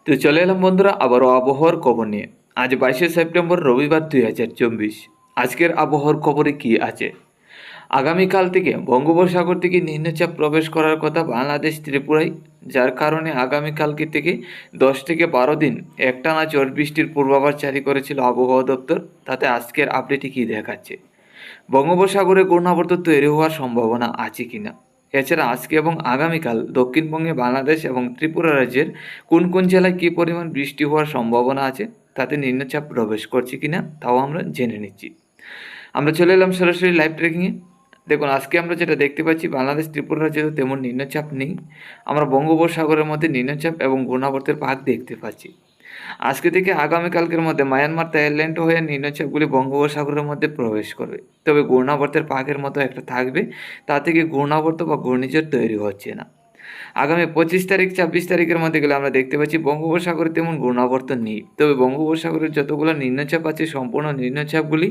তো চলে এলাম বন্ধুরা আবারও আবহাওয়ার খবর নিয়ে। আজ 22শে সেপ্টেম্বর রবিবার 2024। আজকের আবহাওয়ার খবরে কি আছে? আগামীকাল থেকে বঙ্গোপসাগর থেকে নিম্নচাপ প্রবেশ করার কথা বাংলাদেশ ত্রিপুরায়, যার কারণে আগামীকালকে থেকে 10 থেকে 12 দিন একটানা ঝড় বৃষ্টির পূর্বাভাস জারি করেছিল আবহাওয়া দপ্তর। তাতে আজকের আপডেটে কী দেখাচ্ছে? বঙ্গোপসাগরে ঘূর্ণাবর্ত তৈরি হওয়ার সম্ভাবনা আছে কিনা, এছাড়া আজকে এবং আগামীকাল দক্ষিণবঙ্গে বাংলাদেশ এবং ত্রিপুরা রাজ্যের কোন কোন জেলায় কী পরিমাণ বৃষ্টি হওয়ার সম্ভাবনা আছে, তাতে নিম্নচাপ প্রবেশ করছে কিনা তাও আমরা জেনে নিচ্ছি। আমরা চলে এলাম সরাসরি লাইভ ট্রেকিংয়ে। দেখুন, আজকে আমরা যেটা দেখতে পাচ্ছি, বাংলাদেশ ত্রিপুরা রাজ্যে তো তেমন নিম্নচাপ নেই। আমরা বঙ্গোপসাগরের মধ্যে নিম্নচাপ এবং ঘূর্ণাবর্তের ভাগ দেখতে পাচ্ছি। আজকে থেকে আগামীকালকের মধ্যে মায়ানমার থাইল্যান্ড হয়ে নিম্নচাপগুলি বঙ্গোপসাগরের মধ্যে প্রবেশ করবে, তবে ঘূর্ণাবর্তের পাকের মতো একটা থাকবে। তা থেকে ঘূর্ণাবর্ত বা ঘূর্ণিঝড় তৈরি হচ্ছে না। আগামী 25 তারিখ 26 তারিখের মধ্যে গেলে আমরা দেখতে পাচ্ছি বঙ্গোপসাগরে তেমন ঘূর্ণাবর্ত নেই, তবে বঙ্গোপসাগরের যতগুলো নিম্নচাপ আছে সম্পূর্ণ নিম্নচাপগুলি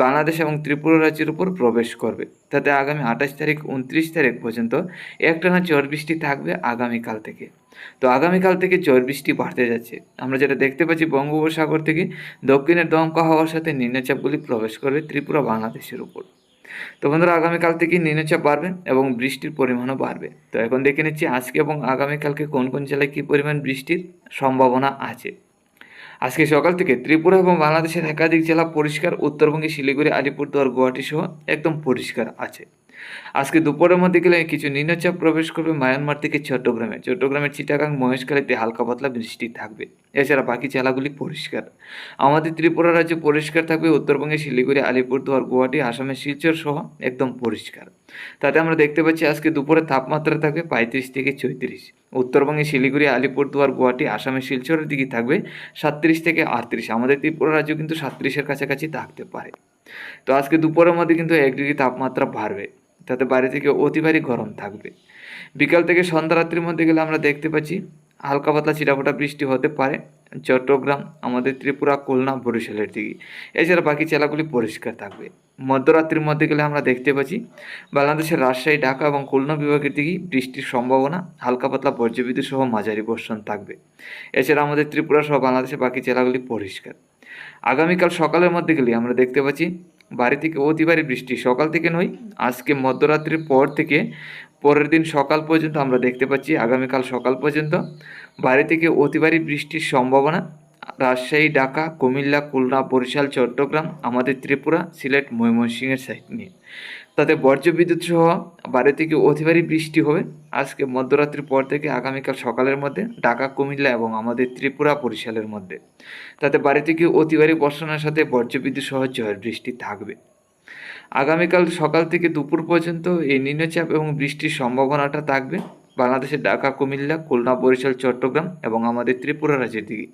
বাংলাদেশ এবং ত্রিপুরা রাজ্যের উপর প্রবেশ করবে। তাতে আগামী 28 তারিখ 29 তারিখ পর্যন্ত একটানা ঝড় বৃষ্টি থাকবে আগামীকাল থেকে। তো আগামীকাল থেকে ঝড় বৃষ্টি বাড়তে যাচ্ছে। আমরা যেটা দেখতে পাচ্ছি, বঙ্গোপসাগর থেকে দক্ষিণের দমকা হাওয়ার সাথে নিম্নচাপগুলি প্রবেশ করবে ত্রিপুরা বাংলাদেশের উপর। তো বন্ধুরা, আগামীকাল থেকে নিম্নচাপ বাড়বে এবং বৃষ্টির পরিমাণও বাড়বে। তো এখন দেখে নিচ্ছি আজকে এবং আগামীকালকে কোন কোন জেলায় কী পরিমাণ বৃষ্টির সম্ভাবনা আছে। আজকে সকাল থেকে ত্রিপুরা এবং বাংলাদেশের একাধিক জেলা পরিষ্কার, উত্তরবঙ্গে শিলিগুড়ি, আলিপুরদুয়ার, গুয়াহাটি সহ একদম পরিষ্কার আছে। আজকে দুপুরের মধ্যে গেলে কিছু নিম্নচাপ প্রবেশ করবে মায়ানমার থেকে চট্টগ্রামের চিটাগাং, মহেশখালীতে হালকা পাতলা বৃষ্টি থাকবে। এছাড়া বাকি জেলাগুলি পরিষ্কার। আমাদের ত্রিপুরা রাজ্য পরিষ্কার থাকবে, উত্তরবঙ্গে শিলিগুড়ি, আলিপুরদুয়ার, গুয়াহাটি, আসামের শিলচর সহ একদম পরিষ্কার। তাতে আমরা দেখতে পাচ্ছি আজকে দুপুরে তাপমাত্রা থাকবে 35 থেকে 34। উত্তরবঙ্গে শিলিগুড়ি, আলিপুরদুয়ার, গুয়াহাটি, আসামের শিলচরের দিকে থাকবে 37 থেকে 38। আমাদের ত্রিপুরা রাজ্য কিন্তু 37-এর কাছাকাছি থাকতে পারে। তো আজকে দুপুরের মধ্যে কিন্তু 1 ডিগ্রি তাপমাত্রা বাড়বে, তাতে বাইরে থেকে অতি ভারী গরম থাকবে। বিকাল থেকে সন্ধ্যা রাত্রির মধ্যে গেলে আমরা দেখতে পাচ্ছি হালকা পাতলা ছিটাফোটা বৃষ্টি হতে পারে চট্টগ্রাম, আমাদের ত্রিপুরা, খুলনা, বরিশালের দিকে। এছাড়া বাকি জেলাগুলি পরিষ্কার থাকবে। মধ্যরাত্রির মধ্যে গেলে আমরা দেখতে পাচ্ছি বাংলাদেশের রাজশাহী, ঢাকা এবং খুলনা বিভাগের দিকে বৃষ্টির সম্ভাবনা, হালকা পাতলা বজ্রবিদ্যুৎ সহ মাঝারি বর্ষণ থাকবে। এছাড়া আমাদের ত্রিপুরা সহ বাংলাদেশের বাকি জেলাগুলি পরিষ্কার। আগামীকাল সকালের মধ্যে গেলে আমরা দেখতে পাচ্ছি ভারী থেকে অতি ভারী বৃষ্টি সকাল থেকে নয়, আজকে মধ্যরাত্রির পর থেকে পরের দিন সকাল পর্যন্ত আমরা দেখতে পাচ্ছি আগামীকাল সকাল পর্যন্ত ভারী থেকে অতি ভারী বৃষ্টির সম্ভাবনা রাজশাহী, ঢাকা, কুমিল্লা, খুলনা, বরিশাল, চট্টগ্রাম, আমাদের ত্রিপুরা, সিলেট, ময়মনসিংহের সাইড নিয়ে। তাতে বজ্রবিদ্যুৎ সহ ভারী থেকে অতি ভারী বৃষ্টি হবে আজকে মধ্যরাত্রির পর থেকে আগামীকাল সকালের মধ্যে ঢাকা, কুমিল্লা এবং আমাদের ত্রিপুরা, বরিশালের মধ্যে। তাতে ভারী থেকে অতি ভারী বর্ষণের সাথে বজ্রবিদ্যুৎ সহ ঝড় বৃষ্টি থাকবে। আগামীকাল সকাল থেকে দুপুর পর্যন্ত এই নিম্নচাপ এবং বৃষ্টির সম্ভাবনাটা থাকবে বাংলাদেশের ঢাকা, কুমিল্লা, খুলনা, বরিশাল, চট্টগ্রাম এবং আমাদের ত্রিপুরা রাজ্যের দিকে।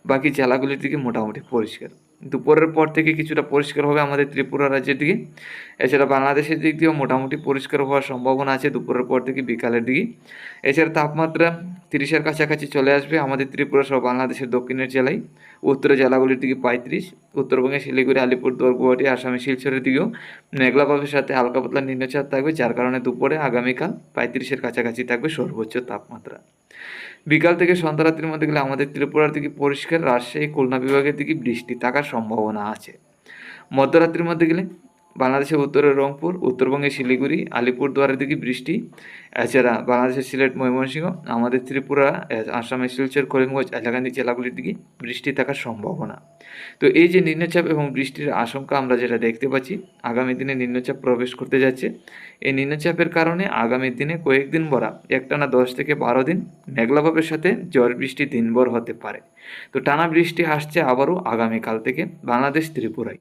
বাকি জেলাগুলির দিকে মোটামুটি পরিষ্কার। দুপুরের পর থেকে কিছুটা পরিষ্কার হবে আমাদের ত্রিপুরা রাজ্যের দিকে। এছাড়া বাংলাদেশের দিক দিয়েও মোটামুটি পরিষ্কার হওয়ার সম্ভাবনা আছে দুপুরের পর থেকে বিকালের দিকে। এছাড়া তাপমাত্রা 30-এর কাছাকাছি চলে আসবে আমাদের ত্রিপুরা সহ বাংলাদেশের দক্ষিণের জেলায়। উত্তরের জেলাগুলির দিকে 35, উত্তরবঙ্গে শিলিগুড়ি, আলিপুরদুয়ার, গুয়াহাটি, আসামের শিলচরের দিকেও মেঘলাভাবের সাথে হালকা পাতলা নিম্নচাপ থাকবে, যার কারণে দুপুরে আগামীকাল 35-এর কাছাকাছি থাকবে সর্বোচ্চ তাপমাত্রা। বিকাল থেকে সন্ধ্যা রাত্রির মধ্যে গেলে আমাদের ত্রিপুরার দিকে পরিষ্কার, রাজশাহী, খুলনা বিভাগের দিকে বৃষ্টি থাকার সম্ভাবনা আছে। মধ্যরাত্রির মধ্যে গেলে বাংলাদেশের উত্তরের রংপুর, উত্তরবঙ্গের শিলিগুড়ি, আলিপুরদুয়ারের দিকে বৃষ্টি। এছাড়া বাংলাদেশের সিলেট, ময়মনসিংহ, আমাদের ত্রিপুরা, আসামের শিলচর, করিমগঞ্জ, হাইলাকান্দি জেলাগুলির দিকে বৃষ্টি থাকার সম্ভাবনা। তো এই যে নিম্নচাপ এবং বৃষ্টির আশঙ্কা আমরা যেটা দেখতে পাচ্ছি, আগামী দিনে নিম্নচাপ প্রবেশ করতে যাচ্ছে। এই নিম্নচাপের কারণে আগামী দিনে কয়েকদিন ভরা একটানা 10 থেকে 12 দিন মেঘলাভাবের সাথে ঝড় বৃষ্টি দিনভর হতে পারে। তো টানা বৃষ্টি আসছে আবারও আগামীকাল থেকে বাংলাদেশ ত্রিপুরায়।